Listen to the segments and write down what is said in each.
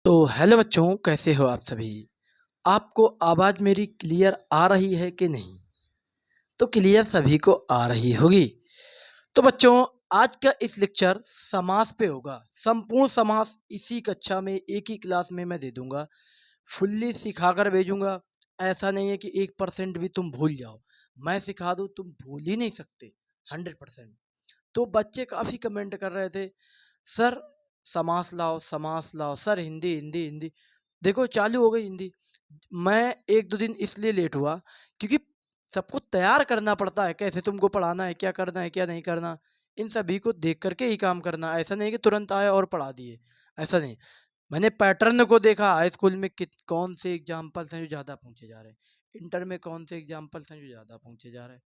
तो हेलो बच्चों, कैसे हो आप सभी। आपको आवाज़ मेरी क्लियर आ रही है कि नहीं? तो क्लियर सभी को आ रही होगी। तो बच्चों, आज का इस लेक्चर समास पे होगा। संपूर्ण समास इसी कक्षा में एक ही क्लास में मैं दे दूंगा, फुल्ली सिखाकर भेजूंगा। ऐसा नहीं है कि 1% भी तुम भूल जाओ। मैं सिखा दूं, तुम भूल ही नहीं सकते 100%। तो बच्चे काफ़ी कमेंट कर रहे थे, सर समास लाओ सर, हिंदी हिंदी हिंदी। देखो चालू हो गई हिंदी। मैं 1-2 दिन इसलिए लेट हुआ क्योंकि सबको तैयार करना पड़ता है, कैसे तुमको पढ़ाना है, क्या करना है, क्या नहीं करना। इन सभी को देख करके ही काम करना। ऐसा नहीं कि तुरंत आए और पढ़ा दिए, ऐसा नहीं। मैंने पैटर्न को देखा, हाई स्कूल में कौन से एग्जाम्पल्स हैं जो ज़्यादा पूछे जा रहे हैं, इंटर में कौन से एग्जाम्पल्स हैं जो ज़्यादा पूछे जा रहे हैं,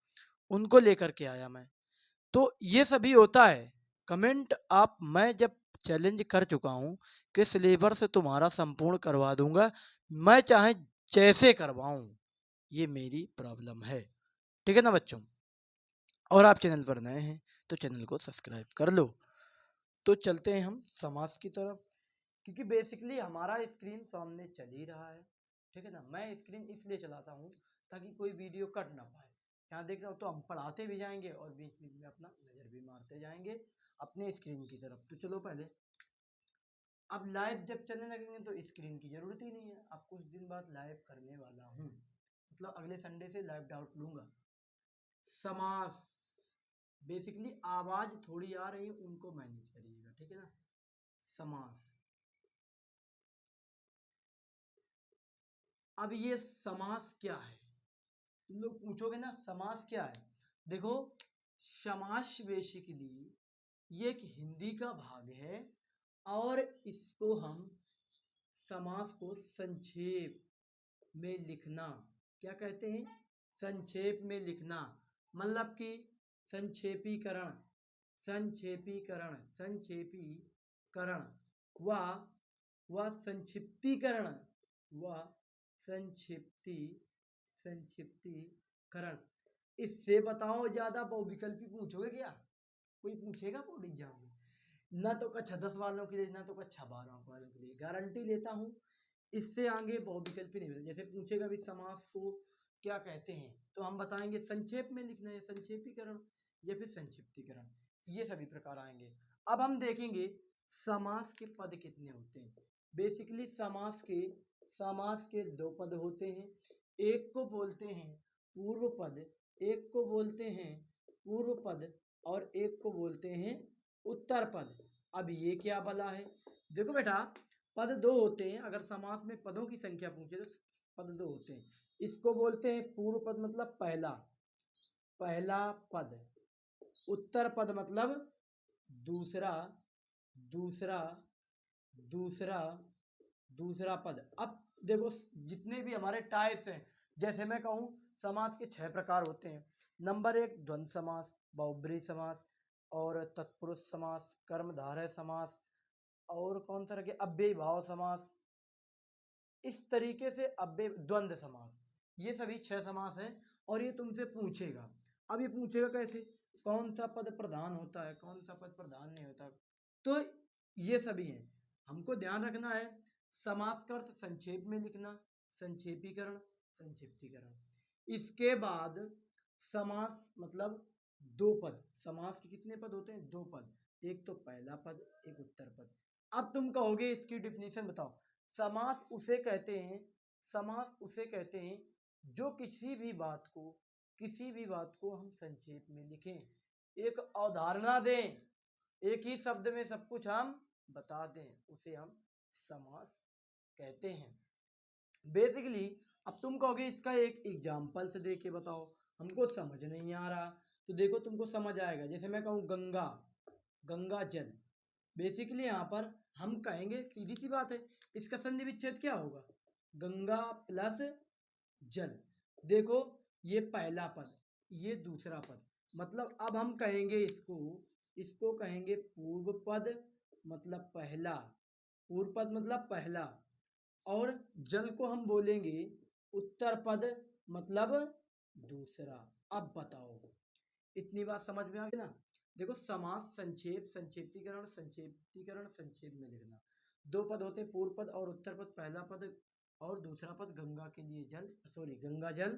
उनको लेकर के आया मैं। तो ये सभी होता है। कमेंट आप, मैं जब चैलेंज कर चुका हूँ कि सिलेबस तुम्हारा संपूर्ण करवा दूंगा, मैं चाहे जैसे करवाऊँ, ये मेरी प्रॉब्लम है। ठीक है ना बच्चों। और आप चैनल पर नए हैं तो चैनल को सब्सक्राइब कर लो। तो चलते हैं हम समास की तरफ, क्योंकि बेसिकली हमारा स्क्रीन सामने चल ही रहा है। ठीक है ना। मैं स्क्रीन इसलिए चलाता हूँ ताकि कोई वीडियो कट ना पाए। यहाँ देख रहा हो तो हम पढ़ाते भी जाएंगे और बीच बीच में अपना नज़र भी मारते जाएंगे अपने स्क्रीन की तरफ। तो चलो पहले, अब लाइव जब चलने लगेंगे तो स्क्रीन की ज़रूरत ही नहीं है। अब कुछ दिन बाद लाइव करने वाला हूँ, मतलब अगले संडे से लाइव डाउट लूँगा। समास, बेसिकली आवाज़ थोड़ी आ रही है, उनको मैनेज करिएगा, ठीक है ना। समास, अब ये समास क्या है, तुम लोग पूछोगे ना समास क्या है। देखो, समास बेसिकली ये एक हिंदी का भाग है, और इसको हम समास को संक्षेप में लिखना क्या कहते हैं, संक्षेप में लिखना। मतलब कि संक्षेपीकरण, संक्षेपीकरण, संक्षेपीकरण, व संक्षिप्तीकरण, व संक्षिप्ती संक्षिप्तीकरण। इससे बताओ ज्यादा बहुविकल्पी पूछोगे क्या? कोई पूछेगा बोर्ड एग्जाम में? ना तो कक्षा 10 वालों के लिए, ना तो कक्षा 12 वालों के लिए, गारंटी लेता हूँ इससे आगे बहुविकल्पी नहीं मिलेगा। जैसे पूछेगा भी समास को क्या कहते हैं, तो हम बताएंगे संक्षेप में लिखना है, संक्षेपीकरण या फिर संक्षिप्तीकरण, ये सभी प्रकार आएंगे। अब हम देखेंगे समास के पद कितने होते हैं। बेसिकली समास के दो पद होते हैं। एक को बोलते हैं पूर्व पद, एक को बोलते हैं पूर्व पद, और एक को बोलते हैं उत्तर पद। अब ये क्या बला है, देखो बेटा, पद दो होते हैं। अगर समास में पदों की संख्या पूछे तो पद दो होते हैं। इसको बोलते हैं पूर्व पद, मतलब पहला पहला पद। उत्तर पद मतलब दूसरा दूसरा दूसरा दूसरा पद। अब देखो, जितने भी हमारे टाइप्स हैं, जैसे मैं कहूँ समास के 6 प्रकार होते हैं। नंबर 1 द्वंद्व समास, बहुब्रीहि समास, और तत्पुरुष समास, कर्मधारय समास, और कौन सा रखे, अव्ययी भाव समास। इस तरीके से अव्यय द्वंद्व समास, ये सभी 6 समास हैं। और ये तुमसे पूछेगा। अब ये पूछेगा कैसे, कौन सा पद प्रधान होता है, कौन सा पद प्रधान नहीं होता। तो ये सभी हैं, हमको ध्यान रखना है। समास का अर्थ संक्षेप में लिखना, संक्षेपीकरण, संक्षिप्तीकरण। इसके बाद समास मतलब दो पद। समास के कितने पद होते हैं, दो पद। एक तो पहला पद, एक उत्तर पद। अब तुम कहोगे इसकी डिफिनीशन बताओ। समास उसे कहते हैं, समास उसे कहते हैं जो किसी भी बात को हम संक्षेप में लिखें, एक अवधारणा दें, एक ही शब्द में सब कुछ हम बता दें, उसे हम समास कहते हैं। बेसिकली अब तुम कहोगे इसका एक एग्जाम्पल से दे के बताओ, हमको समझ नहीं आ रहा। तो देखो, तुमको समझ आएगा। जैसे मैं कहूँ गंगा, गंगा जल। बेसिकली यहाँ पर हम कहेंगे, सीधी सी बात है, इसका संधि विच्छेद क्या होगा, गंगा प्लस जल। देखो, ये पहला पद, ये दूसरा पद, मतलब अब हम कहेंगे इसको, इसको कहेंगे पूर्व पद, मतलब पहला, पूर्व पद मतलब पहला, और जल को हम बोलेंगे उत्तर पद, मतलब दूसरा। अब बताओ, इतनी बात समझ में आ गई ना। देखो, समास संक्षेप, संक्षेपीकरण, संक्षेपीकरण, संक्षेप में लिखना। दो पद होते हैं, पूर्व पद और उत्तर पद। पहला पद और दूसरा पद गंगा के लिए जल, सॉरी गंगा जल,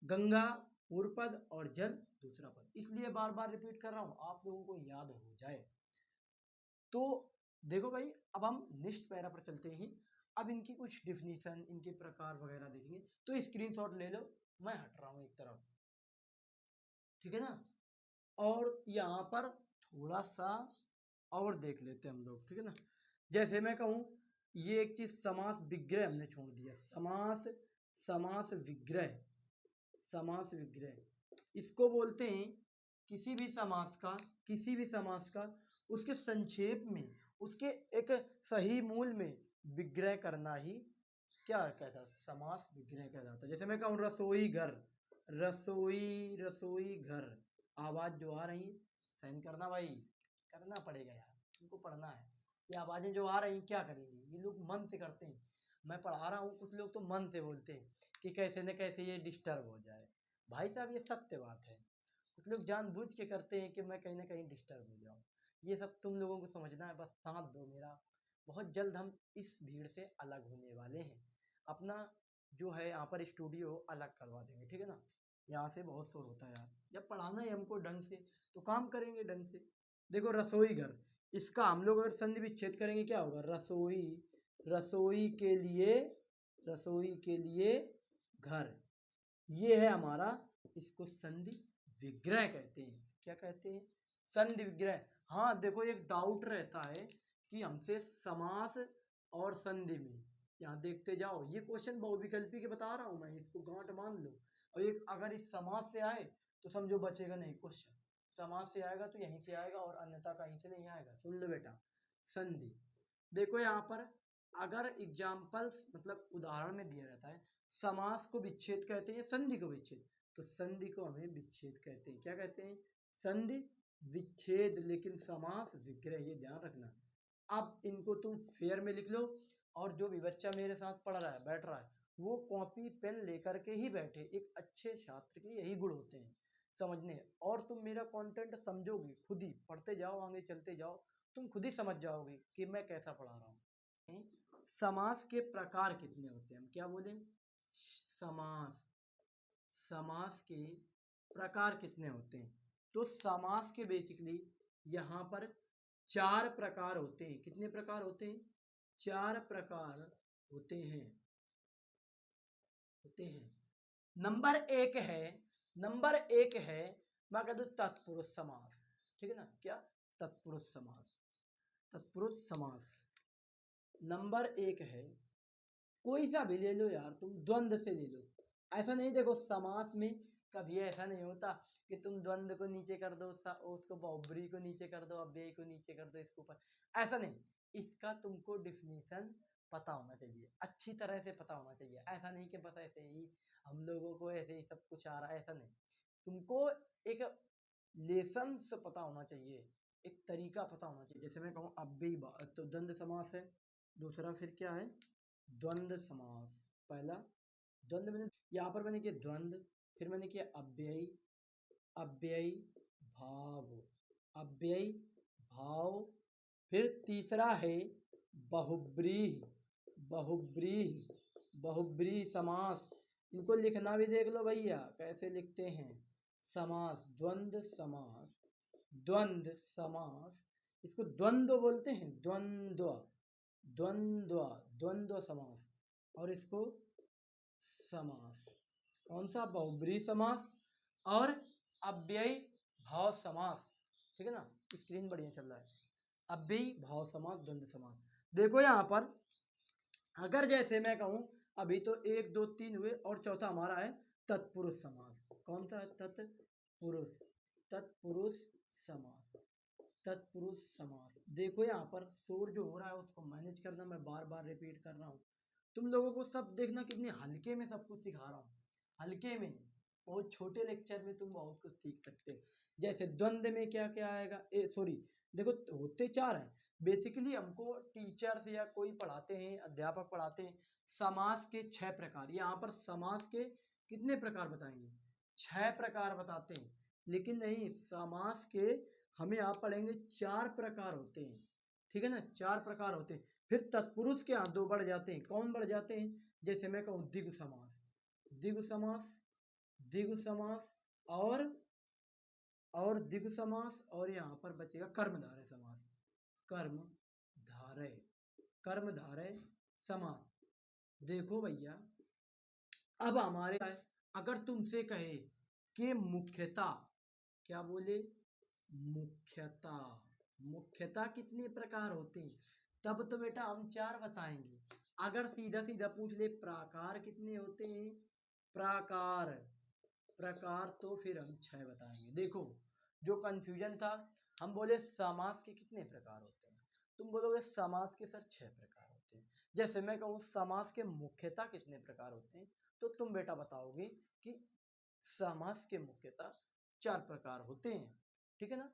गंगा पूर्व पद और जल दूसरा पद, इसलिए बार बार रिपीट कर रहा हूँ आप लोगों को याद हो जाए। तो देखो भाई, अब हम नेक्स्ट पैरा पर चलते हैं। अब इनकी कुछ डिफिनीशन, इनके प्रकार वगैरह देखेंगे, तो स्क्रीनशॉट ले लो, मैं हट रहा हूँ एक तरफ, ठीक है ना। और यहाँ पर थोड़ा सा और देख लेते हैं हम लोग, ठीक है ना। जैसे मैं कहूँ, ये एक चीज समास विग्रह हमने छोड़ दिया, समास, समास विग्रह, समास विग्रह इसको बोलते हैं किसी भी समास का, किसी भी समास का उसके संक्षेप में, उसके एक सही मूल में विग्रह करना ही क्या कहता है, समास विग्रह कहलाता है। जैसे मैं कहूँ रसोई घर, रसोई, रसोई घर, आवाज जो आ रही है सहन करना भाई, करना पड़ेगा यार, तुमको पढ़ना है। ये आवाजें जो आ रही क्या करेंगी, ये लोग मन से करते हैं, मैं पढ़ा रहा हूँ, कुछ लोग तो मन से बोलते हैं कि कैसे न कैसे ये डिस्टर्ब हो जाए। भाई साहब ये सत्य बात है, कुछ लोग जानबूझ के करते हैं कि मैं कहीं ना कहीं डिस्टर्ब हो जाऊँ। ये सब तुम लोगों को समझना है, बस साथ दो मेरा। बहुत जल्द हम इस भीड़ से अलग होने वाले हैं, अपना जो है यहाँ पर स्टूडियो अलग करवा देंगे, ठीक है ना। यहाँ से बहुत शोर होता है यार, जब पढ़ाना है हमको ढंग से तो काम करेंगे ढंग से। देखो रसोई घर, इसका हम लोग अगर संधि विच्छेद करेंगे क्या होगा, रसोई, रसोई के लिए, रसोई के लिए घर, ये है हमारा, इसको संधि विग्रह कहते हैं। क्या कहते हैं, संधि विग्रह। हाँ देखो, एक डाउट रहता है कि हमसे समास और संधि में, यहाँ देखते जाओ, ये क्वेश्चन बहुविकल्पी के बता रहा हूँ मैं, इसको गांठ मान लो। और एक अगर इस समास से आए तो समझो बचेगा नहीं क्वेश्चन, समास से आएगा तो यहीं से आएगा और अन्यथा कहीं से नहीं आएगा। सुन लो बेटा, संधि, देखो यहाँ पर अगर एग्जाम्पल्स मतलब उदाहरण में दिया रहता है, समास को विच्छेद कहते हैं, संधि को विच्छेद, तो संधि को हमें विच्छेद कहते हैं। क्या कहते हैं, संधि विच्छेद, लेकिन समास विग्रह, ये ध्यान रखना। अब इनको तुम फेयर में लिख लो, और जो भी बच्चा मेरे साथ पढ़ रहा है, बैठ रहा है, वो कॉपी पेन लेकर के ही बैठे। एक अच्छे छात्र के यही गुण होते हैं, समझने, और तुम मेरा कंटेंट समझोगे खुद ही, पढ़ते जाओ आगे चलते जाओ, तुम खुद ही समझ जाओगे कि मैं कैसा पढ़ा रहा हूँ। समास के प्रकार कितने होते हैं, हम क्या बोले, समास, समास के प्रकार कितने होते हैं, तो समास के बेसिकली यहाँ पर 4 प्रकार होते हैं। कितने प्रकार होते हैं, 4 प्रकार होते हैं, होते हैं। नंबर 1 है, नंबर 1 है, मैं कह दूं तत्पुरुष समास, ठीक है ना। क्या, तत्पुरुष समास, तत्पुरुष समास नंबर 1 है। कोई सा भी ले लो यार, तुम द्वंद्व से ले लो, ऐसा नहीं, देखो समास में कभी ऐसा नहीं होता कि तुम द्वंद्व को नीचे कर दो, उसको बहुब्री को नीचे कर दो, अव्यय को नीचे कर दो, इसके ऊपर, ऐसा नहीं। इसका तुमको डिफिनीशन पता होना चाहिए, अच्छी तरह से पता होना चाहिए। ऐसा नहीं कि बस ऐसे ही हम लोगों को ऐसे ही सब कुछ आ रहा है, ऐसा नहीं। तुमको एक लेसन से पता होना चाहिए, एक तरीका पता होना चाहिए। जैसे मैं कहूँ अव्ययी, तो द्वंद्व समास है। दूसरा फिर क्या है, द्वंद्व समास। पहला द्वंद्व मैंने यहाँ पर मैंने किया द्वंद्व, फिर मैंने किया अव्ययी, अव्ययी भाव, अव्ययी भाव, फिर तीसरा है बहुब्रीहि, बहुब्रीहि, बहुब्रीहि समास। इनको लिखना भी देख लो भैया कैसे लिखते हैं, समास, द्वंद्व समास, द्वंद्व समास, इसको द्वंद्व बोलते हैं, द्वंद्व, द्वंद्व, द्वंद्व समास। और इसको समास, कौन सा, बहुब्रीहि समास और अव्ययी भाव समास, ठीक है ना। स्क्रीन बढ़िया चल रहा है, अव्ययी भाव समास, द्वंद्व समास। देखो यहाँ पर अगर जैसे मैं कहूँ, अभी तो 1 2 3 हुए और चौथा हमारा है तत्पुरुष समास। कौन सा है, तत्पुरुष, तत्पुरुष समास, तत्पुरुष समास। देखो यहाँ पर शोर जो हो रहा है उसको मैनेज करना, मैं बार बार रिपीट कर रहा हूँ, तुम लोगों को सब देखना कितने हल्के में सब कुछ सिखा रहा हूँ, हल्के में, बहुत छोटे लेक्चर में तुम बहुत कुछ सीख सकते हो। जैसे द्वंद्व में क्या क्या आएगा, सॉरी, देखो होते 4 हैं बेसिकली। हमको टीचर्स या कोई पढ़ाते हैं, अध्यापक पढ़ाते हैं समास के 6 प्रकार। यहाँ पर समास के कितने प्रकार बताएंगे, 6 प्रकार बताते हैं, लेकिन नहीं, समास के हमें आप पढ़ेंगे 4 प्रकार होते हैं, ठीक है ना, 4 प्रकार होते हैं। फिर तत्पुरुष के यहाँ 2 बढ़ जाते हैं। कौन बढ़ जाते हैं? जैसे मैं कहूँ द्विगु समास, द्विगु समास, द्विगु समास और द्विगु समास, और यहाँ पर बचेगा कर्मधारय समास, कर्मधारय, कर्मधारय समास। देखो भैया, अब हमारे अगर तुमसे कहे कि मुख्यता, क्या बोले? मुख्यता, मुख्यता कितने प्रकार होते हैं, तब तो बेटा हम 4 बताएंगे। अगर सीधा सीधा पूछ ले प्राकार कितने होते हैं, प्राकार, प्रकार, तो फिर हम 6 बताएंगे। देखो जो कंफ्यूजन था, हम बोले समास के कितने प्रकार होते हैं, तुम बोलोगे समास के सर 6 प्रकार होते हैं। जैसे मैं कहूँ समास के मुख्यता कितने प्रकार होते हैं, तो तुम बेटा बताओगे कि समास के मुख्यता 4 प्रकार होते हैं, ठीक है ना,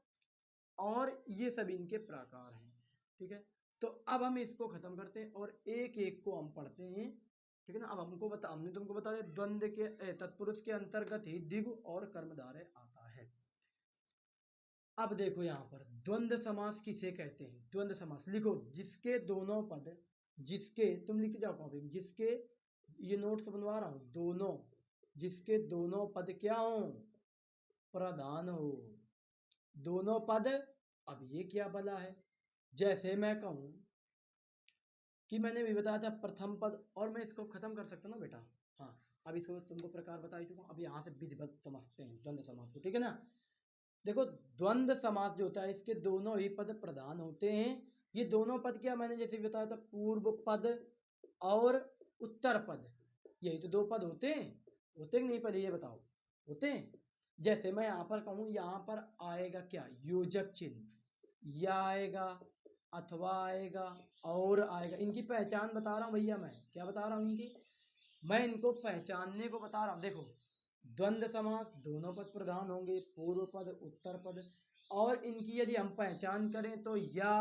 और ये सभी इनके प्रकार हैं, ठीक है। तो अब हम इसको खत्म करते हैं और एक एक को हम पढ़ते हैं, ठीक है ना। अब हमने तुमको बता दिया द्वंद्व के तत्पुरुष के अंतर्गत ही द्विगु और कर्मधारय आता है। अब देखो यहाँ पर द्वंद्व समास किसे कहते हैं? द्वंद्व समास लिखो, जिसके दोनों पद, जिसके, तुम लिखते जाओ कॉपी में, जिसके, ये नोट्स बनवा रहा हूँ, दोनों, जिसके दोनों पद क्या हो? प्रधान हो, दोनों पद। अब ये क्या भला है? जैसे मैं कहूँ कि मैंने भी बताया था प्रथम पद, और मैं इसको खत्म कर सकता हूँ ना बेटा। हाँ, अब इसको तुमको प्रकार बता ही चुका हूँ, अब यहाँ से विधिवत समझते हैं द्वंद्व समास को, ठीक है ना। देखो द्वंद्व समास जो होता है, इसके दोनों ही पद प्रधान होते हैं। ये दोनों पद क्या, मैंने जैसे बताया था, पूर्व पद और उत्तर पद, यही तो 2 पद होते हैं। होते कि नहीं, पहले ये बताओ, होते हैं। जैसे मैं यहाँ पर कहूँ, यहाँ पर आएगा क्या? योजक चिन्ह, या आएगा, अथवा आएगा, और आएगा। इनकी पहचान बता रहा हूँ भैया, मैं क्या बता रहा हूँ इनकी, मैं इनको पहचानने को बता रहा हूँ। देखो द्वंद्व समास दोनों पद प्रधान होंगे, पूर्व पद, उत्तर पद, और इनकी यदि हम पहचान करें तो या,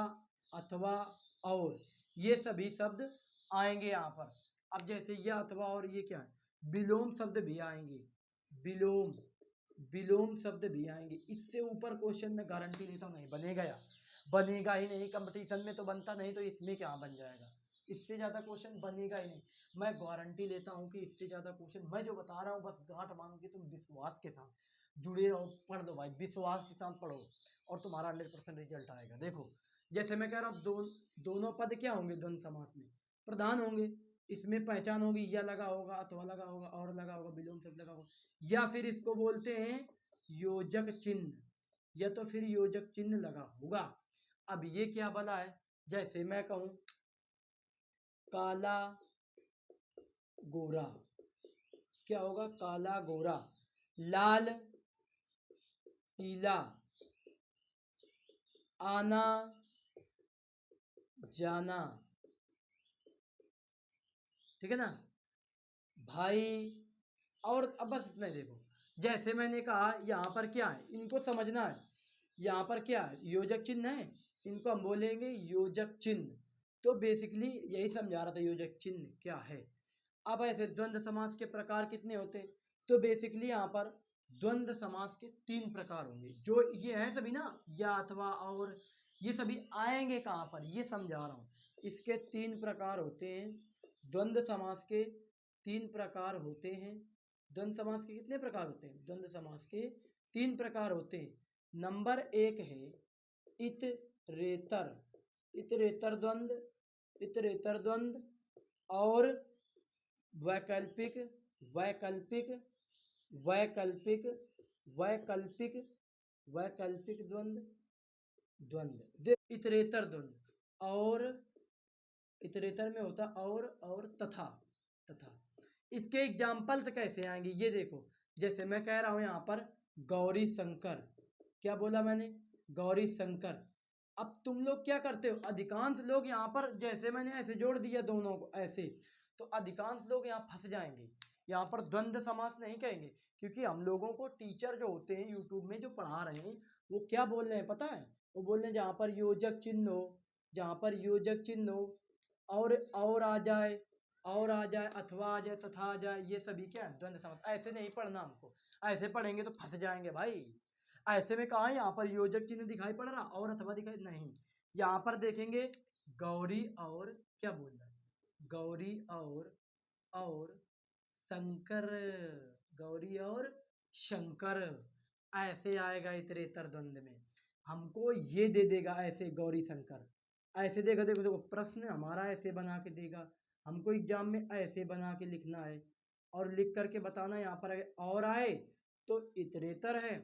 अथवा, और, ये सभी शब्द आएंगे यहाँ पर। अब जैसे या, अथवा, और, ये क्या है? विलोम शब्द भी आएंगे, विलोम, विलोम शब्द भी आएंगे। इससे ऊपर क्वेश्चन में गारंटी लेता हूँ नहीं बनेगा, या बनेगा ही नहीं, कंपटीशन में तो बनता नहीं, तो इसमें क्या बन जाएगा? इससे ज्यादा क्वेश्चन बनेगा ही नहीं। मैं गारंटी लेता हूँ कि इससे ज्यादा क्वेश्चन, मैं जो बता रहा हूँ बस गांठ मान के तुम विश्वास के साथ जुड़े रहो, पढ़ दो भाई, विश्वास के साथ पढ़ो और तुम्हारा 100% रिजल्ट आएगा। देखो जैसे मैं कह रहा हूँ, दोनों पद क्या होंगे द्वंद्व समास में? प्रधान होंगे। इसमें पहचान होगी, या लगा होगा, अथवा लगा होगा, और लगा होगा, विलोम शब्द लगा होगा, या फिर इसको बोलते हैं योजक चिन्ह, या तो फिर योजक चिन्ह लगा होगा। अब ये क्या भला है? जैसे मैं कहूं काला गोरा, क्या होगा? काला गोरा, लाल पीला, आना जाना, ठीक है ना भाई। और अब बस इसमें देखो, जैसे मैंने कहा यहाँ पर क्या है, इनको समझना है। यहाँ पर क्या है? योजक चिन्ह है, इनको हम बोलेंगे योजक चिन्ह। तो बेसिकली यही समझा रहा था योजक चिन्ह क्या है। अब ऐसे द्वंद्व समास के प्रकार कितने होते हैं? तो बेसिकली यहाँ पर द्वंद्व समास के 3 प्रकार होंगे, जो ये हैं सभी ना, या, अथवा, और, ये सभी आएंगे कहाँ पर, ये समझा रहा हूँ। इसके 3 प्रकार होते हैं, द्वंद्व समास के 3 प्रकार होते हैं। द्वंद्व समास के कितने प्रकार होते हैं? द्वंद्व समास के 3 प्रकार होते हैं। नंबर 1 है इतरेतर, इतरेतर द्वंद्व, इतरेतर द्वंद्व, और वैकल्पिक, वैकल्पिक, वैकल्पिक, वैकल्पिक, वैकल्पिक द्वंद्व, द्वंद्व इतरेतर द्वंद्व, और इतरेतर में होता और तथा, तथा। इसके एग्जाम्पल्स कैसे आएंगे ये देखो, जैसे मैं कह रहा हूं यहाँ पर गौरी शंकर, क्या बोला मैंने? गौरी शंकर। अब तुम लोग क्या करते हो, अधिकांश लोग यहाँ पर, जैसे मैंने ऐसे जोड़ दिया दोनों को ऐसे, तो अधिकांश लोग यहाँ फंस जाएंगे, यहाँ पर द्वंद्व समास नहीं कहेंगे, क्योंकि हम लोगों को टीचर जो होते हैं यूट्यूब में जो पढ़ा रहे हैं, वो क्या बोल रहे हैं पता है? वो बोल रहे हैं जहाँ पर योजक चिन्ह हो, जहाँ पर योजक चिन्ह हो, और आ जाए, और आ जाए, अथवा आ जाए, तथा आ जाए, ये सभी क्या है? द्वंद्व समास। ऐसे नहीं पढ़ना हमको, ऐसे पढ़ेंगे तो फंस जाएंगे भाई। ऐसे में कहा यहाँ पर योजक चिन्ह दिखाई पड़ रहा और अथवा दिखाई नहीं, यहाँ पर देखेंगे गौरी और क्या बोल रहा है, गौरी और शंकर, गौरी और शंकर, ऐसे आएगा इतरेतर द्वंद में। हमको ये दे देगा ऐसे गौरी शंकर, ऐसे देगा, देखो देखो प्रश्न हमारा ऐसे बना के देगा, हमको एग्जाम में ऐसे बना के लिखना है और लिख करके बताना। यहाँ पर अगर और आए तो इतरेतर है,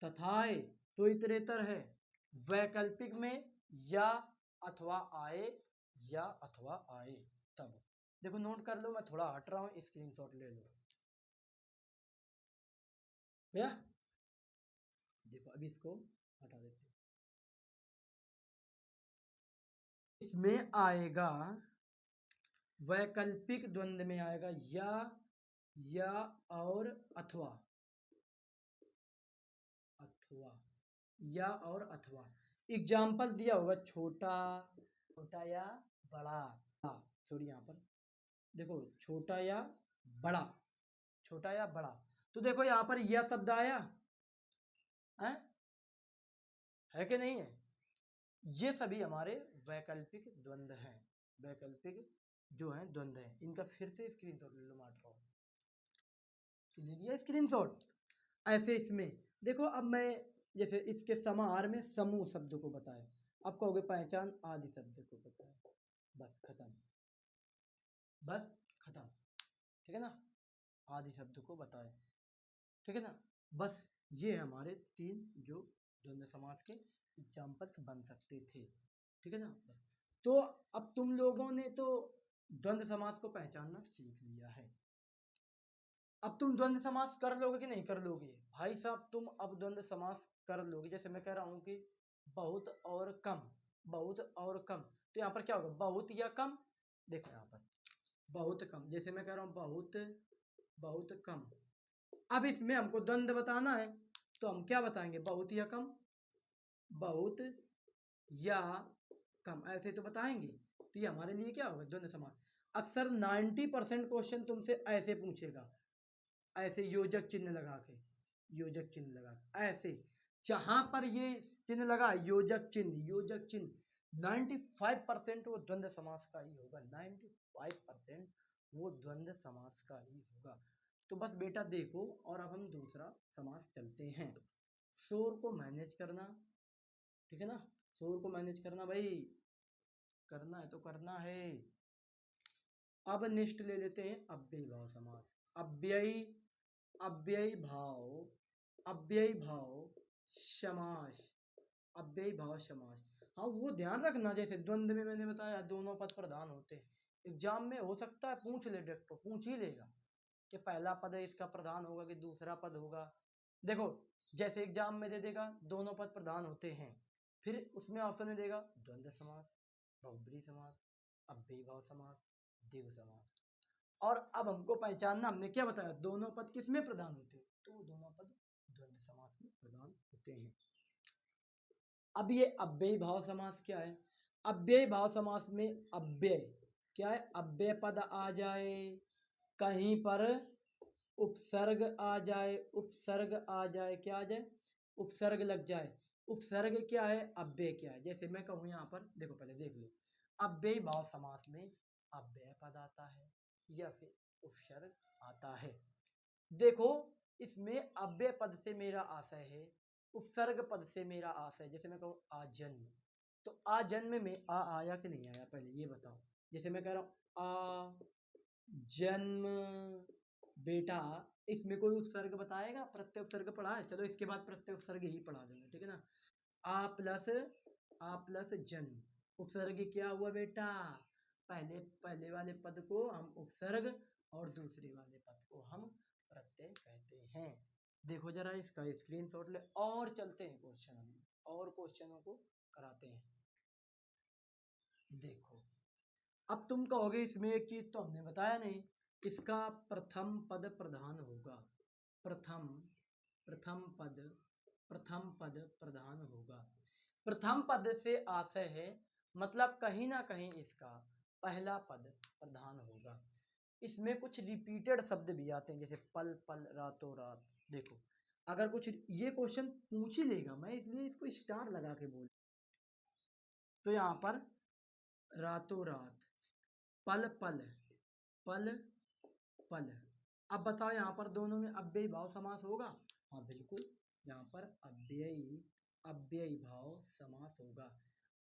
तथा आए तो इतरेतर है, वैकल्पिक में या अथवा आए, या अथवा आए तब। देखो नोट कर लो, मैं थोड़ा हट रहा हूँ, स्क्रीनशॉट ले लो भैया। देखो अभी इसको हटा देते हैं। इसमें आएगा वैकल्पिक द्वंद में आएगा या और अथवा, अथवा या और अथवा। एग्जाम्पल दिया होगा छोटा, छोटा या बड़ा, सॉरी यहाँ पर देखो छोटा या बड़ा, छोटा या बड़ा। तो देखो यहाँ पर यह शब्द आया है कि नहीं है। ये सभी हमारे वैकल्पिक द्वंद हैं, वैकल्पिक जो है द्वंद है। इनका फिर से स्क्रीनशॉट ले लो, मार्ट ले लिया स्क्रीनशॉट। ऐसे इसमें देखो, अब मैं जैसे इसके समाहार में समूह शब्द को बताए, आप कहोगे पहचान आदि शब्द को बताए, बस खत्म, बस खत्म, ठीक है ना, आदि शब्द को बताए, ठीक है ना। बस ये हमारे तीन जो द्वंद्व समास के एग्जाम्पल्स बन सकते थे, ठीक है ना। बस तो अब तुम लोगों ने तो द्वंद्व समास को पहचानना सीख लिया है। अब तुम द्वंद्व समास कर लोगे कि नहीं कर लोगे भाई साहब, तुम अब द्वंद्व समास कर लोगे। जैसे मैं कह रहा हूँ कि बहुत और कम, बहुत और कम, तो यहाँ पर क्या होगा, बहुत या कम। देखो यहाँ पर बहुत कम, जैसे मैं कह रहा हूँ बहुत, बहुत कम। अब इसमें हमको द्वंद्व बताना है, तो हम क्या बताएंगे, बहुत या कम, बहुत या कम, ऐसे तो बताएंगे। तो ये हमारे लिए क्या होगा, द्वंद्व समास। अक्सर 90% क्वेश्चन तुमसे ऐसे पूछेगा, ऐसे योजक चिन्ह लगा के, योजक चिन्ह लगा के, ऐसे जहां पर ये चिन्ह लगा योजक चिन्ह, योजक चिन्ह, 95% वो द्वंद्व समास का ही होगा, 95% वो द्वंद्व समास का ही होगा। तो बस बेटा देखो, और अब हम दूसरा समास चलते हैं। शोर को मैनेज करना, ठीक है ना, शोर को मैनेज करना भाई, करना है तो करना है। अब नेक्स्ट ले लेते हैं अव्ययी भाव समास। अव्ययी, अव्ययी भाव, अव्ययी भाव समास, अव्ययी भाव समास। हाँ वो ध्यान रखना, जैसे द्वंद्व में मैंने बताया दोनों पद प्रधान होते हैं। एग्जाम में हो सकता है पूछ ले, डायरेक्ट पूछ ही लेगा कि पहला पद है इसका प्रधान होगा कि दूसरा पद होगा। देखो जैसे एग्जाम में दे देगा दोनों पद प्रधान होते हैं, फिर उसमें ऑप्शन में देगा द्वंद्व समास, बहुब्रीहि समास, अव्ययी भाव समास, द्विगु समास। और अब हमको पहचानना, हमने क्या बताया, दोनों पद किसमें प्रधान होते हैं, तो दोनों पद द्वंद्व समास में प्रधान होते हैं। अब ये अव्ययी भाव समास क्या है, अव्ययी भाव समास में अव्यय क्या है, अव्यय पद आ जाए, कहीं पर उपसर्ग आ जाए, उपसर्ग आ जाए, क्या आ जाए, उपसर्ग लग जाए। उपसर्ग क्या है, अव्यय क्या है। जैसे मैं कहूँ यहाँ पर देखो, पहले देख लो, अव्ययी भाव समास में अव्यय पद आता है या फिर उपसर्ग आता है। देखो इसमें अव्यय पद से मेरा आशय है, उपसर्ग पद से मेरा आशय। जैसे मैं कहूँ आजन्म, तो आजन्म में आ आया कि नहीं आया, पहले ये बताओ। जैसे मैं कह रहा हूँ आ जन्म, बेटा इसमें कोई उपसर्ग बताएगा, प्रत्यय उपसर्ग पढ़ा है, चलो इसके बाद प्रत्यय उपसर्ग ही पढ़ा देंगे, ठीक है ना। आ प्लस जन्म, उपसर्ग क्या हुआ बेटा, पहले पहले वाले पद को हम उपसर्ग और दूसरे वाले पद को हम प्रत्यय कहते हैं। देखो जरा इसका स्क्रीनशॉट ले, और चलते हैं क्वेश्चन में, और क्वेश्चनों को कराते हैं। देखो अब तुम कहोगे इसमें एक चीज तो हमने बताया नहीं, इसका प्रथम पद प्रधान होगा, प्रथम, प्रथम पद, प्रथम पद प्रधान होगा। प्रथम पद से आशय है, मतलब कहीं ना कहीं इसका पहला पद प्रधान होगा। इसमें कुछ रिपीटेड शब्द भी आते हैं, जैसे पल पल, रातों रात। देखो अगर कुछ ये क्वेश्चन पूछ ही लेगा, मैं इसलिए इसको स्टार लगा के बोल, तो यहाँ पर रातों रात, पल पल, पल पल। अब बताओ यहाँ पर दोनों में अव्ययी भाव समास होगा? हाँ बिल्कुल, यहाँ पर अव्ययी अव्ययी भाव समास होगा।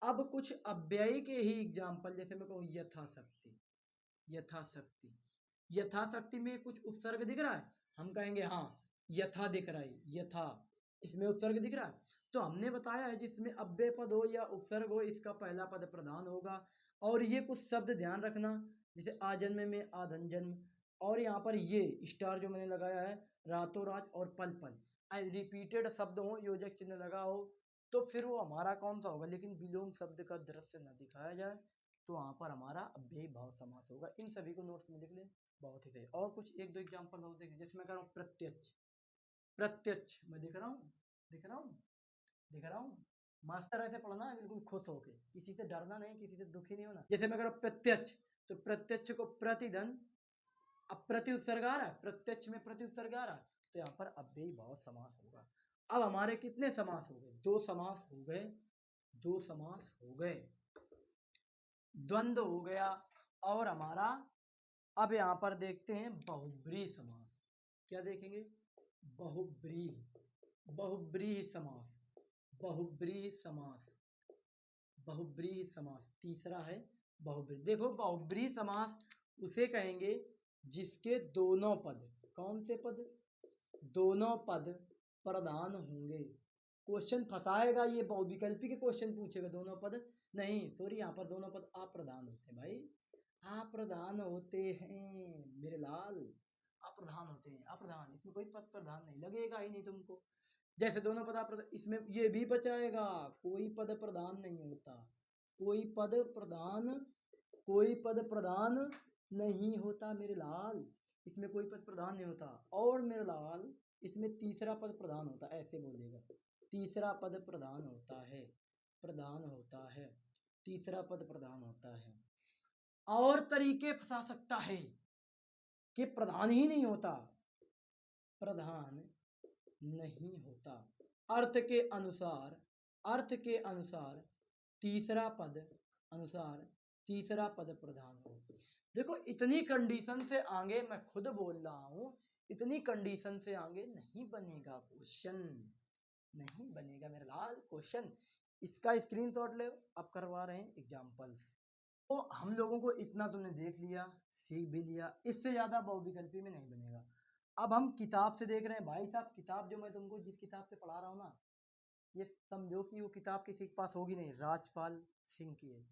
अब कुछ अव्ययी के ही एग्जाम्पल, जैसे मैं कहूँ यथाशक्ति, यथाशक्ति, यथाशक्ति में कुछ उपसर्ग दिख रहा है, हम कहेंगे हाँ यथा दिख रहा है, यथा, इसमें उपसर्ग दिख रहा है। तो हमने बताया है जिसमें अव्यय पद हो या उपसर्ग हो, इसका पहला पद प्रधान होगा। और ये कुछ शब्द ध्यान रखना, जैसे आजन्म में आधन जन्म, और यहाँ पर ये स्टार जो मैंने लगाया है, रातों रात और पल पल, रिपीटेड शब्द हो, योजक चिन्ह लगा हो, तो फिर वो हमारा कौन सा होगा? लेकिन विलोम शब्द का दृश्य न दिखाया जाए तो वहाँ पर हमारा अव्ययी भाव समास होगा। इन सभी को नोट्स में लिख ले, बहुत ही सही। और कुछ एक दो एग्जाम्पल और देखिए, जैसे मैं कह रहा हूँ प्रत्यक्ष, प्रत्यक्ष मैं दिख रहा हूँ, दिख रहा हूँ, दिख रहा हूँ। मास्टर ऐसे पढ़ना है बिल्कुल खुश होके, किसी से डरना नहीं, किसी से दुखी नहीं होना। जैसे मैं कह रहा हूँ प्रत्यक्ष, तो प्रत्यक्ष को प्रतिधन, अब प्रति उपसर्ग आ रहा है, प्रत्यक्ष में प्रति उपसर्ग आ रहा है, तो यहाँ पर अव्ययी भाव समास होगा। अब हमारे कितने समास हो गए? दो समास हो गए, दो समास हो गए, द्वंद्व हो गया, और हमारा अब यहाँ पर देखते हैं बहुब्रीहि समास। क्या देखेंगे? बहुब्रीहि, बहुब्रीहि समास, बहुब्रीहि समास, बहुब्रीहि समास तीसरा है बहुब्रीहि। देखो बहुब्रीहि समास उसे कहेंगे जिसके दोनों पद, कौन से पद? दोनों पद प्रधान होंगे। क्वेश्चन फंसाएगा ये, बहुविकल्पी के क्वेश्चन पूछेगा दोनों पद नहीं, सॉरी यहाँ पर दोनों पद अप्रधान होते हैं भाई, अप्रधान होते हैं मेरे लाल, अप्रधान होते हैं, अप्रधान, इसमें कोई पद प्रधान नहीं लगेगा ही नहीं तुमको। जैसे दोनों पद अप्रधान, इसमें ये भी बचाएगा, कोई पद प्रधान नहीं होता, कोई पद प्रधान, कोई पद प्रधान नहीं होता मेरे लाल, इसमें कोई पद प्रधान नहीं होता। और मेरे लाल इसमें तीसरा पद प्रधान होता है, ऐसे बोलेगा, तीसरा पद प्रधान होता है, प्रधान होता है, तीसरा पद प्रधान होता है। और तरीके फंसा सकता है कि प्रधान ही नहीं होता, प्रधान नहीं होता, अर्थ के अनुसार, अर्थ के अनुसार तीसरा पद, अनुसार तीसरा पद प्रधान हो। देखो इतनी कंडीशन से आगे, मैं खुद बोल रहा हूं, इतनी कंडीशन से आगे नहीं बनेगा क्वेश्चन, नहीं बनेगा मेरे लाल क्वेश्चन। इसका स्क्रीनशॉट ले, अब करवा रहे हैं एग्जाम्पल्स। तो हम लोगों को इतना तुमने देख लिया, सीख भी लिया, इससे ज्यादा बहुविकल्पी में नहीं बनेगा। अब हम किताब से देख रहे हैं भाई साहब, किताब जो मैं तुमको जिस किताब से पढ़ा रहा हूँ ना, ये समझो कि वो किताब किसी के पास होगी नहीं, राजपाल सिंह की है,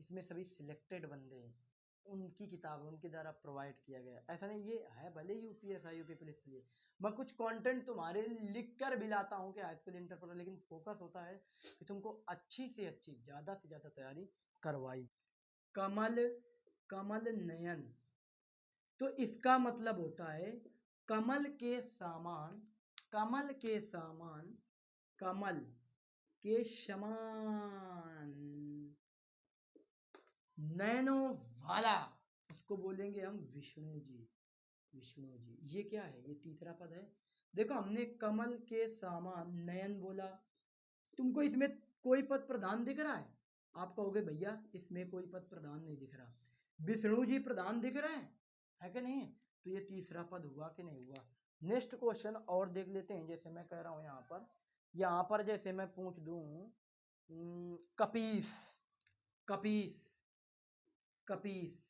इसमें सभी सिलेक्टेड बंदे हैं, उनकी किताब है, उनके द्वारा प्रोवाइड किया गया। ऐसा नहीं ये है भले यूपीएसआई यूपी पुलिस के लिए, मैं कुछ कंटेंट तुम्हारे लिख कर भी लाता हूँ कि हाई स्कूल इंटर पर, लेकिन फोकस होता है कि तुमको अच्छी से अच्छी, ज़्यादा से ज़्यादा तैयारी करवाई। कमल, कमल नयन, तो इसका मतलब होता है कमल के सामान, कमल के सामान, कमल के समान नैनो वाला, उसको बोलेंगे हम विष्णु जी, विष्णु जी। ये क्या है? ये तीसरा पद है। देखो हमने कमल के सामान नयन बोला, तुमको इसमें कोई पद प्रधान दिख रहा है? आप कहोगे भैया इसमें कोई पद प्रधान नहीं दिख रहा, विष्णु जी प्रधान दिख रहे हैं, है कि नहीं? तो ये तीसरा पद हुआ कि नहीं हुआ? नेक्स्ट क्वेश्चन और देख लेते हैं। जैसे मैं कह रहा हूं यहाँ पर, यहाँ पर जैसे मैं पूछ दूं कपीस, कपीस, कपीस।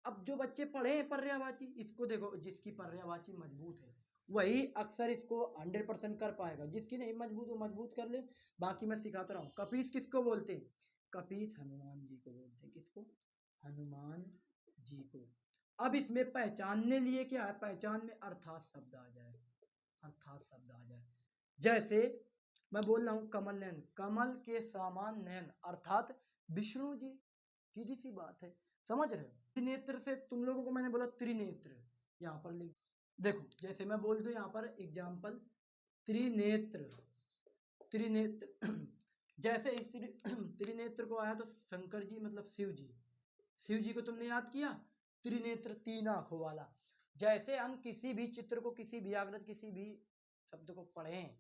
अब जो बच्चे पढ़े हैं पर्यायवाची, इसको देखो, जिसकी पर्यायवाची मजबूत है वही अक्सर इसको 100% कर पाएगा, जिसकी नहीं मजबूत वो मजबूत कर ले, बाकी मैं सिखाता रहा हूँ। कपीस किसको बोलते हैं? कपीस हनुमान जी को बोलते हैं। किसको? हनुमान जी को। अब इसमें पहचानने लिए क्या है? पहचान में अर्थात शब्द आ जाए, अर्थात शब्द आ जाए। जैसे मैं बोल रहा हूँ कमल नयन, कमल के समान नयन अर्थात विष्णु जी, सीधी सी बात है, समझ रहे हो? त्रिनेत्र से तुम लोगों को मैंने बोला त्रिनेत्र, यहाँ पर लिख, देखो जैसे मैं बोल दूं यहाँ पर एग्जाम्पल, त्रिनेत्र, त्रिनेत्र जैसे इस त्रिनेत्र को आया तो शंकर जी मतलब शिव जी, शिव जी को तुमने याद किया, त्रिनेत्र तीन आंखों वाला। जैसे हम किसी भी चित्र को, किसी भी आकृति, किसी भी शब्द को पढ़ें,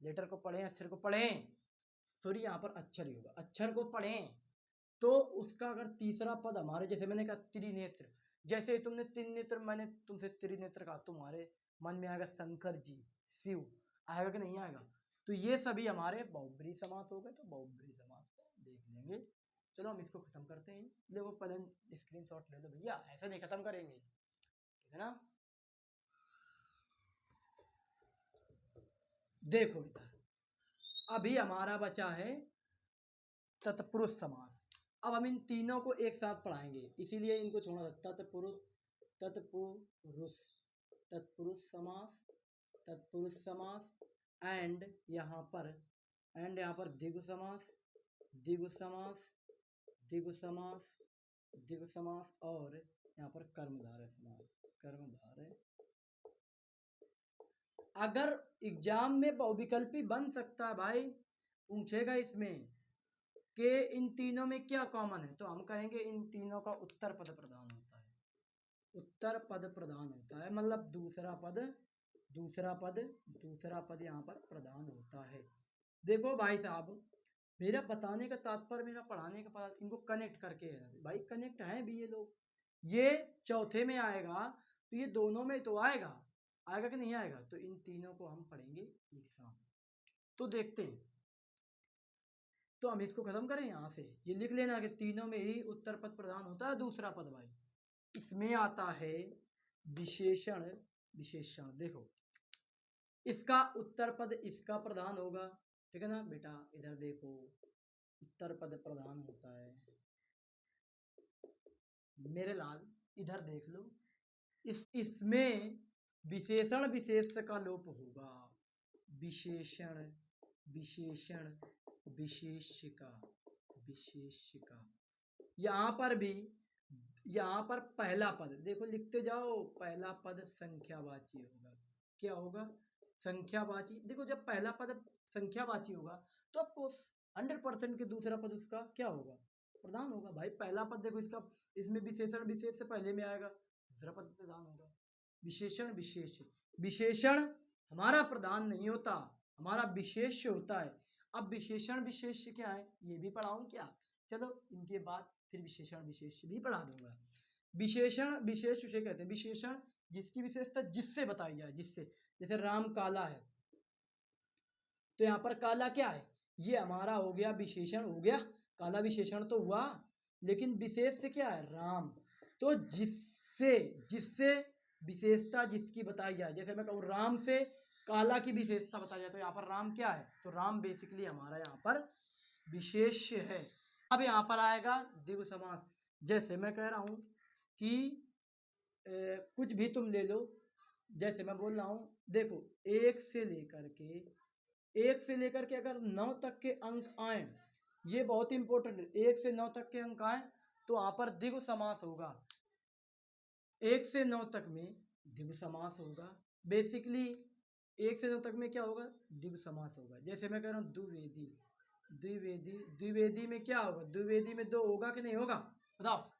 लेटर को पढ़ें, अक्षर को पढ़ें, सॉरी यहाँ पर अक्षर ही होगा, अक्षर को पढ़ें तो उसका अगर तीसरा पद हमारे, जैसे मैंने कहा त्रिनेत्र, जैसे तुमने तीन नेत्र, मैंने तुमसे त्रिनेत्र कहा, तुम्हारे मन में आएगा शंकर जी, शिव, आएगा कि नहीं आएगा? तो ये सभी हमारे बहुब्रीहि समास हो गए। तो बहुब्रीहि समास को देख लेंगे। चलो हम इसको खत्म करते हैं। देखो पहले स्क्रीनशॉट ले लो भैया, ऐसे नहीं खत्म करेंगे, ठीक है ना। देखो इधर अभी हमारा बचा है तत्पुरुष समास। अब हम इन तीनों को एक साथ पढ़ाएंगे, इसीलिए इनको थोड़ा तत्पुरुष, तत्पुरुष, तत्पुरुष समास, तत्पुरुष समास एंड यहाँ पर द्विगु समास, द्विगु समास, द्विगु समास, द्विगु समास और यहाँ पर कर्मधारय समास, कर्मधारय। अगर एग्जाम में बहुविकल्पी बन सकता है भाई, पूछेगा इसमें कि इन तीनों में क्या कॉमन है, तो हम कहेंगे इन तीनों का उत्तर पद प्रधान होता है, उत्तर पद प्रधान होता है, मतलब दूसरा पद, दूसरा पद, दूसरा पद यहाँ पर प्रधान होता है। देखो भाई साहब, मेरा बताने का तात्पर्य, मेरा पढ़ाने का, इनको कनेक्ट करके है भाई, कनेक्ट है भी ये लोग। ये चौथे में आएगा तो ये दोनों में तो आएगा, आएगा कि नहीं आएगा? तो इन तीनों को हम पढ़ेंगे एक साथ। तो देखते हैं, तो हम इसको खत्म करें यहाँ से, ये लिख लेना कि तीनों में ही उत्तर पद प्रधान होता है, दूसरा पद भाई। इसमें आता है विशेषण, विशेषण देखो, इसका उत्तर पद इसका प्रधान होगा, ठीक है ना बेटा। इधर देखो उत्तर पद प्रधान होता है, मेरे लाल इधर देख लो, इसमें विशेषण विशेष का लोप होगा, विशेषण, विशेषण, विशेषिका, विशेषिका। यहाँ पर भी, यहाँ पर पहला पद देखो, लिखते जाओ, पहला पद संख्यावाची होगा। क्या होगा? संख्यावाची। देखो जब पहला पद संख्यावाची होगा तो आपको 100% के दूसरा पद उसका क्या होगा? प्रधान होगा भाई। पहला पद देखो इसका, इसमें विशेषण विशेष से पहले में आएगा, दूसरा पद प्रधान होगा। विशेषण विशेष, विशेषण हमारा प्रधान नहीं होता, हमारा विशेष्य होता है। अब विशेषण विशेष क्या है ये भी पढ़ाऊं क्या? चलो इनके बाद फिर विशेषण विशेष भी पढ़ा दूंगा। विशेषण विशेष उसे कहते हैं, विशेषण जिसकी विशेषता जिससे बताई जाए, जिससे। जैसे राम काला है, तो यहाँ पर काला क्या है? ये हमारा हो गया विशेषण, हो गया काला विशेषण तो हुआ, लेकिन विशेष से क्या है? राम। तो जिससे, जिससे विशेषता जिसकी बताई जाए, जैसे मैं कहूँ राम से काला की विशेषता बताई जाए, तो यहाँ पर राम क्या है? तो राम बेसिकली हमारा यहाँ पर विशेष्य है। अब यहाँ पर आएगा द्विगु समास। जैसे मैं कह रहा हूँ कि कुछ भी तुम ले लो, जैसे मैं बोल रहा हूँ, देखो एक से लेकर के अगर 9 तक के अंक आए, ये बहुत इंपॉर्टेंट है, 1 से 9 तक के अंक आए तो वहां पर द्विगु समास होगा। 1 से 9 तक में द्विगु समास होगा। बेसिकली 1 से 9 तक में क्या होगा? द्विगु समास होगा। जैसे मैं कह रहा हूँ द्विवेदी, द्विवेदी, द्विवेदी में क्या होगा? द्विवेदी में 2 होगा कि नहीं होगा? बताओ,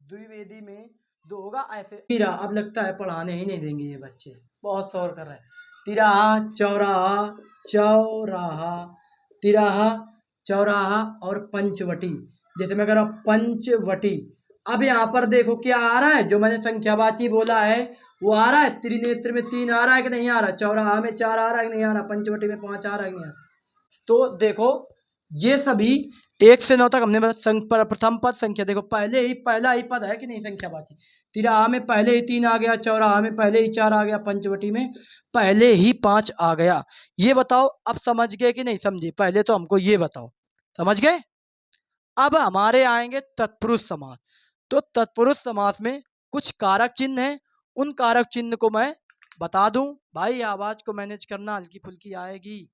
द्विवेदी में 2 होगा। ऐसे तीरा, अब लगता है पढ़ाने ही नहीं देंगे ये बच्चे, बहुत शोर कर रहे हैं। तिराहा, चौराहा, चौराहा, तिराहा, चौराहा और पंचवटी। जैसे मैं कह रहा हूँ पंचवटी। अब यहाँ पर देखो क्या आ रहा है, जो मैंने संख्यावाची बोला है वो आ रहा है। त्रिनेत्र में 3 आ रहा है कि नहीं आ रहा? चौराहा में 4 आ रहा है कि नहीं आ रहा? पंचवटी में 5 आ रहा है कि नहीं आ रहा? तो देखो ये सभी 1 से 9 तक हमने प्रथम पद संख्या, देखो पहले ही पहला ही पद है कि नहीं संख्यावाची। तिराहा में पहले ही 3 आ गया, चौराहा में पहले ही 4 आ गया, पंचवटी में पहले ही 5 आ गया। ये बताओ अब समझ गए कि नहीं समझे? पहले तो हमको ये बताओ, समझ गए? अब हमारे आएंगे तत्पुरुष समास। तो तत्पुरुष समास में कुछ कारक चिन्ह हैं, उन कारक चिन्ह को मैं बता दूं। भाई आवाज को मैनेज करना, हल्की फुल्की आएगी,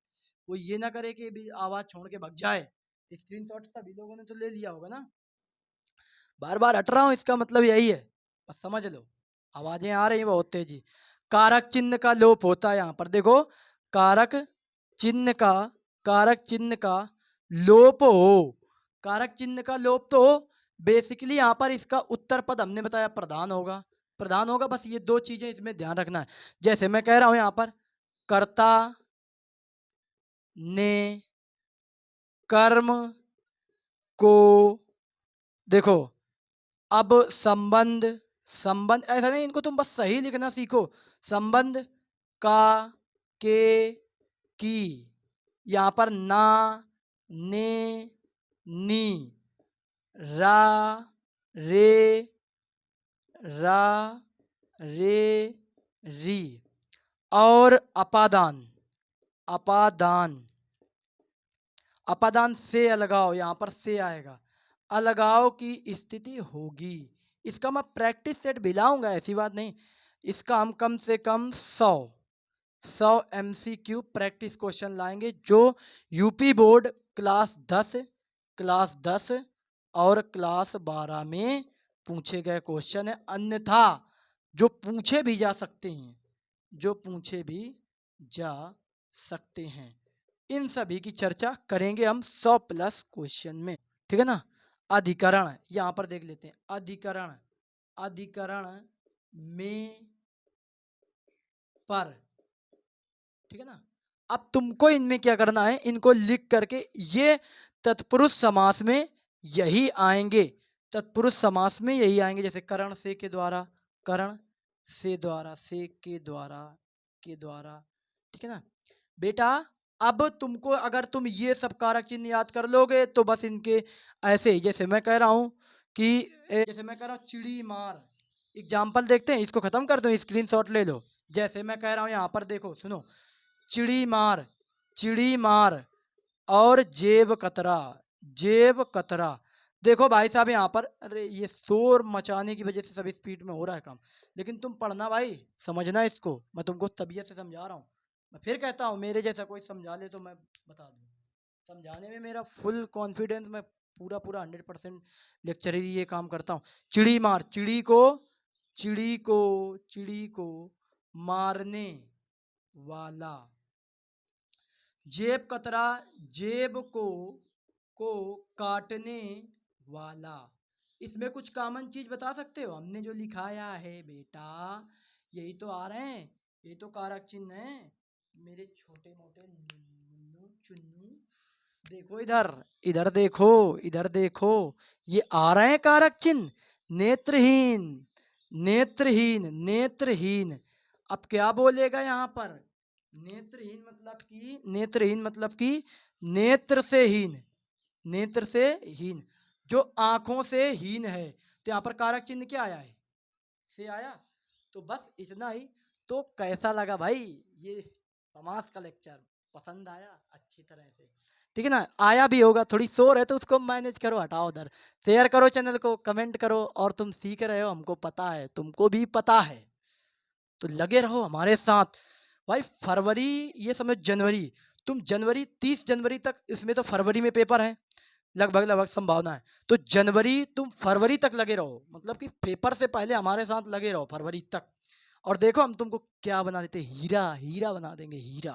वो ये ना करे कि भी आवाज छोड़ के भग जाए। स्क्रीनशॉट सभी लोगों ने तो ले लिया होगा ना, बार बार हट रहा हूं इसका मतलब यही है, बस समझ लो। आवाजें आ रही हैं बहुत तेजी। कारक चिन्ह का लोप होता है यहाँ पर, देखो कारक चिन्ह का, कारक चिन्ह का लोप हो, कारक चिन्ह का लोप तो बेसिकली यहाँ पर इसका उत्तर पद हमने बताया प्रधान होगा, प्रधान होगा। बस ये 2 चीजें इसमें ध्यान रखना है। जैसे मैं कह रहा हूं यहाँ पर कर्ता ने कर्म को देखो अब संबंध, संबंध ऐसा नहीं, इनको तुम बस सही लिखना सीखो। संबंध का, के, की, यहाँ पर ना, ने, नी, रा, रे, रा, रे, री। और अपादान, अपादान, अपादान से अलगाव, यहाँ पर से आएगा, अलगाव की स्थिति होगी। इसका मैं प्रैक्टिस सेट भी लाऊंगा, ऐसी बात नहीं। इसका हम कम से कम 100 MCQ प्रैक्टिस क्वेश्चन लाएंगे, जो यूपी बोर्ड क्लास 10 और क्लास 12 में पूछे गए क्वेश्चन है। अन्यथा जो पूछे भी जा सकते हैं, जो पूछे भी जा सकते हैं, इन सभी की चर्चा करेंगे हम 100+ क्वेश्चन में, ठीक है ना। अधिकरण, यहां पर देख लेते हैं। अधिकरण, अधिकरण में, पर, ठीक है ना। अब तुमको इनमें क्या करना है, इनको लिख करके, ये तत्पुरुष समास में यही आएंगे, तत्पुरुष समास में यही आएंगे। जैसे करण से के द्वारा, करण से द्वारा, से के द्वारा, के द्वारा, ठीक है ना बेटा। अब तुमको अगर तुम ये सब कारक चिन्ह याद कर लोगे तो बस इनके ऐसे ही, जैसे मैं कह रहा हूं कि जैसे मैं कह रहा हूं चिड़ी मार, एग्जाम्पल देखते हैं, इसको खत्म कर दो, स्क्रीनशॉट ले लो। जैसे मैं कह रहा हूं, यहाँ पर देखो सुनो, चिड़ी मार, चिड़ी मार, और जेब कतरा, जेब कतरा। देखो भाई साहब यहाँ पर, अरे ये शोर मचाने की वजह से सब स्पीड में हो रहा है काम, लेकिन तुम पढ़ना भाई, समझना इसको, मैं तुमको तबीयत से समझा रहा हूँ। मैं फिर कहता हूँ, मेरे जैसा कोई समझा ले तो मैं बता दूँ, समझाने में मेरा फुल कॉन्फिडेंस, मैं पूरा पूरा 100% लेक्चर ही ये काम करता हूँ। चिड़ी मार, चिड़ी को, चिड़ी को, चिड़ी को मारने वाला। जेब कतरा, जेब को काटने वाला। इसमें कुछ कॉमन चीज बता सकते हो, हमने जो लिखाया है बेटा, यही तो आ रहे हैं, ये तो कारक चिन्ह है मेरे छोटे मोटे नुन्नू चुन्नू। देखो इधर, इधर देखो, इधर देखो, ये आ रहे हैं कारक चिन्ह। नेत्रहीन, नेत्रहीन, नेत्रहीन। अब क्या बोलेगा यहाँ पर, नेत्रहीन मतलब कि, नेत्रहीन मतलब कि नेत्र से हीन, नेत्र से हीन, जो आंखों से हीन है। तो यहाँ पर कारक चिन्ह क्या आया है, से आया। तो बस इतना ही। तो कैसा लगा भाई ये समास का लेक्चर, पसंद आया अच्छी तरह से, ठीक है ना। आया भी होगा, थोड़ी शोर है तो उसको मैनेज करो, हटाओ उधर, शेयर करो चैनल को, कमेंट करो। और तुम सीख रहे हो, हमको पता है, तुमको भी पता है, तो लगे रहो हमारे साथ भाई। फरवरी, ये समझ जनवरी, तुम जनवरी 30 जनवरी तक, इसमें तो फरवरी में पेपर है, लगभग लगभग संभावना है। तो जनवरी तुम फरवरी तक लगे रहो, मतलब कि पेपर से पहले हमारे साथ लगे रहो फरवरी तक। और देखो हम तुमको क्या बना देते, हीरा, हीरा बना देंगे, हीरा।